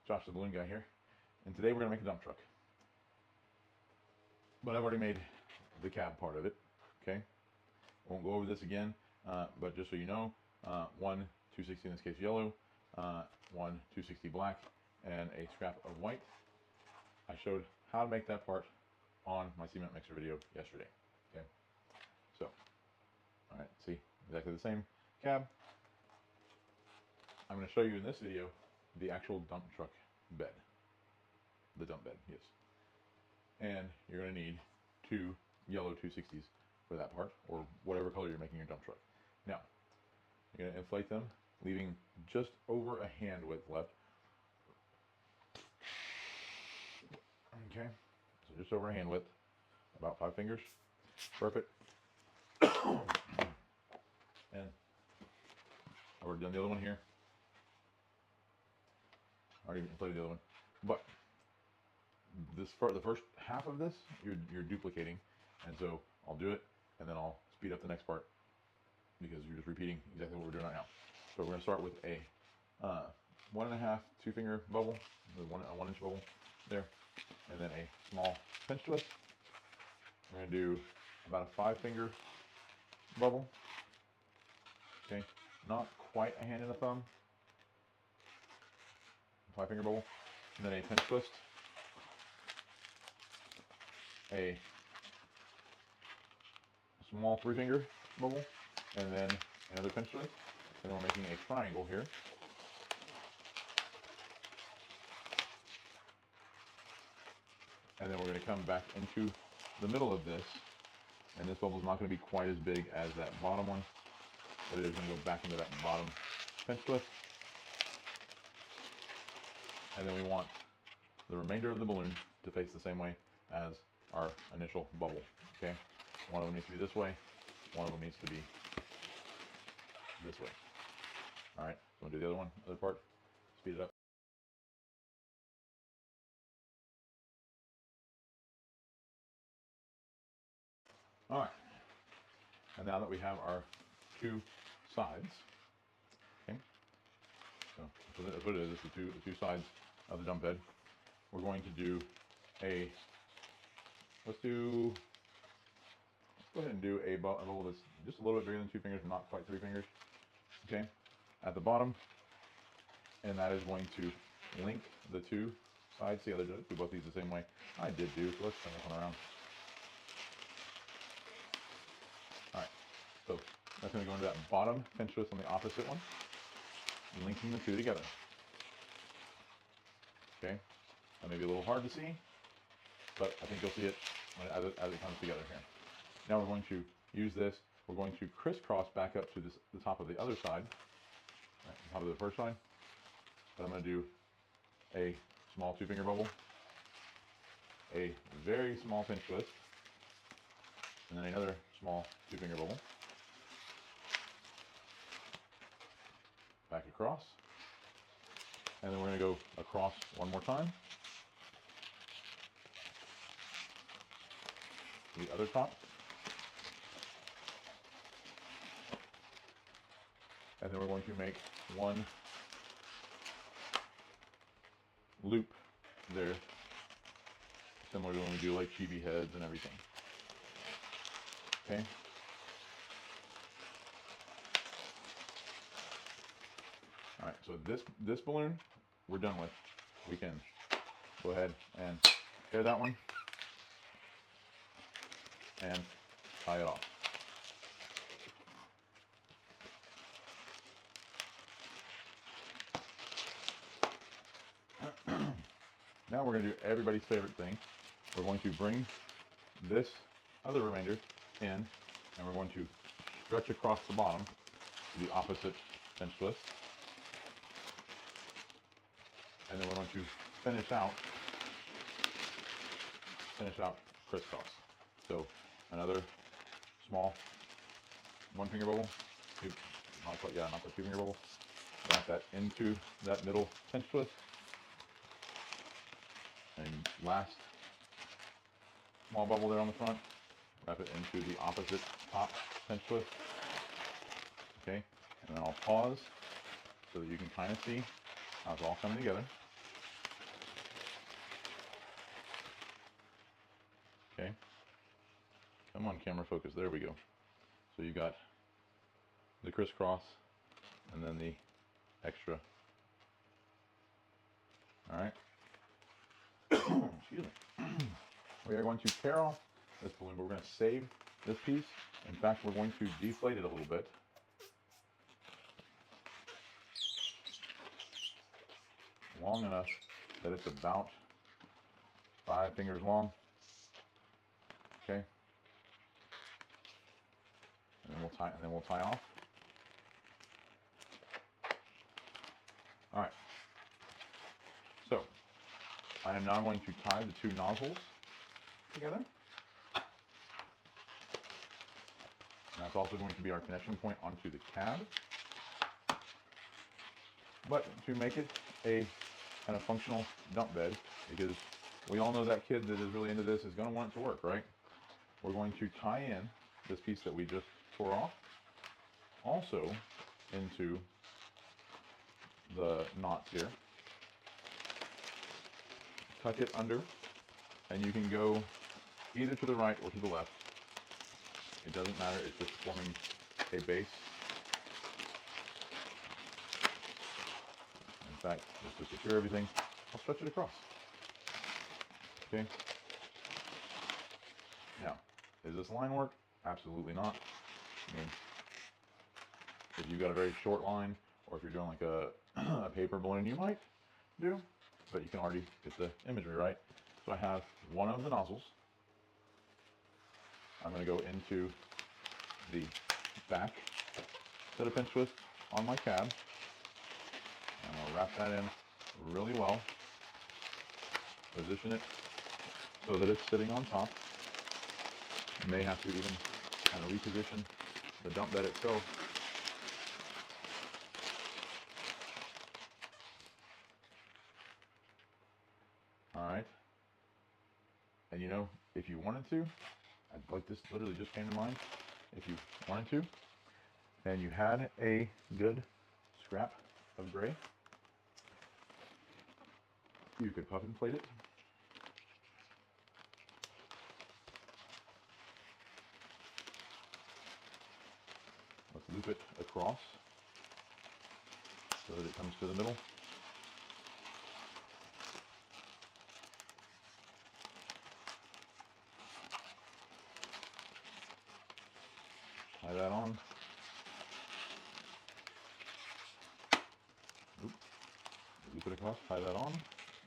Josh the Balloon Guy here, and today we're going to make a dump truck. But I've already made the cab part of it, okay? I won't go over this again, but just so you know, one 260, in this case yellow, one 260 black, and a scrap of white. I showed how to make that part on my cement mixer video yesterday, okay? So, alright, see, exactly the same cab. I'm going to show you in this video the actual dump truck bed. The dump bed, yes. And you're going to need two yellow 260s for that part, or whatever color you're making your dump truck. Now, you're going to inflate them, leaving just over a hand width left. Okay, so just over a hand width, about 5 fingers. Perfect. And I've already done the other one here. Already inflated the other one. But this part, the first half of this, you're duplicating, and so I'll do it, and then I'll speed up the next part because you're just repeating exactly what we're doing right now. So we're going to start with a 1.5 2-finger bubble, a 1 inch bubble there, and then a small pinch twist. We're going to do about a 5-finger bubble. Okay, not quite a hand and a thumb. 5-finger bubble, and then a pinch twist. A small 3-finger bubble, and then another pinch twist. And we're making a triangle here. And then we're going to come back into the middle of this, and this bubble is not going to be quite as big as that bottom one, but it is going to go back into that bottom pinch twist. And then we want the remainder of the balloon to face the same way as our initial bubble. Okay, one of them needs to be this way, one of them needs to be this way. All right, so we'll do the other one, other part, speed it up. All right, and now that we have our two sides, okay, so that's what it is, it's the two sides of the dump bed. We're going to do let's go ahead and do a bubble that's just a little bit bigger than 2 fingers, but not quite 3 fingers, okay, at the bottom, and that is going to link the two sides together. Do both these the same way. I did do, so let's turn this one around. Alright, so that's going to go into that bottom pinch twist on the opposite one, linking the two together. Okay, that may be a little hard to see, but I think you'll see it as it comes together here. Now we're going to use this, we're going to crisscross back up to the top of the other side, right, the top of the first side. But I'm going to do a small 2-finger bubble, a very small pinch twist, and then another small 2-finger bubble. Back across. And then we're going to go across one more time. The other top. And then we're going to make one loop there, similar to when we do like chibi heads and everything. Okay. All right, so this balloon we're done with. We can go ahead and tear that one and tie it off. Now we're going to do everybody's favorite thing. We're going to bring this other remainder in, and we're going to stretch across the bottom to the opposite pinch twist. And then we're going to finish out crisscross. So another small 1-finger bubble, not quite, not the 2-finger bubble. Wrap that into that middle pinch twist. And last small bubble there on the front, wrap it into the opposite top pinch twist. Okay, and then I'll pause so that you can kind of see how it's all coming together. Come on, camera focus. There we go. So you got the crisscross and then the extra. All right. Excuse me. We are going to tear off this balloon, but we're going to save this piece. In fact, we're going to deflate it a little bit. Long enough that it's about 5 fingers long. Okay. And then we'll tie off. All right. So I am now going to tie the 2 nozzles together. And that's also going to be our connection point onto the cab. But to make it a kind of functional dump bed, because we all know that kid that is really into this is going to want it to work, right? We're going to tie in this piece that we just tore off also into the knots here. Tuck it under, and you can go either to the right or to the left. It doesn't matter, it's just forming a base. In fact, just to secure everything, I'll stretch it across. Okay. Now, does this line work? Absolutely not. I mean, if you've got a very short line, or if you're doing like a paper balloon, you might do, but you can already get the imagery, right? So I have one of the nozzles. I'm going to go into the back set of pinch twists on my cab, and I'll wrap that in really well. Position it so that it's sitting on top. You may have to even kind of reposition the dump bed itself. All right. And you know, if you wanted to, like this literally just came to mind. If you wanted to, and you had a good scrap of gray, you could puff and plate it. Let's loop it across so that it comes to the middle. Tie that on. Oop. Loop it across, tie that on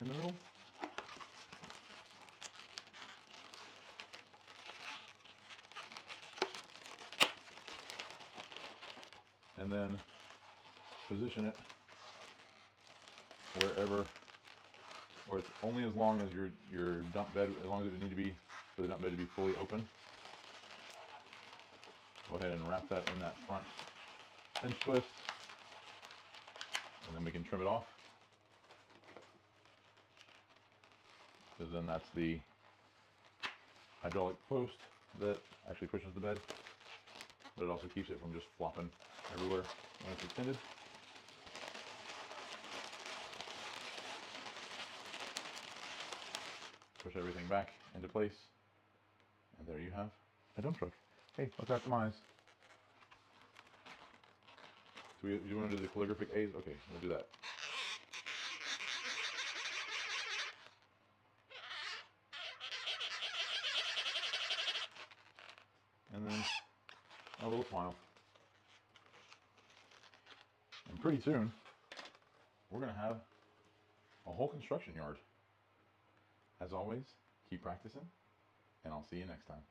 in the middle. And then position it wherever, or it's only as long as your dump bed, as long as it need to be for the dump bed to be fully open. Go ahead and wrap that in that front pinch twist, and then we can trim it off, because then that's the hydraulic post that actually pushes the bed, but it also keeps it from just flopping everywhere when it's extended. Push everything back into place, and there you have a dump truck. Hey, let's optimize. Do you want to do the calligraphic A's? Okay, we'll do that. And then a little smile. And pretty soon, we're going to have a whole construction yard. As always, keep practicing, and I'll see you next time.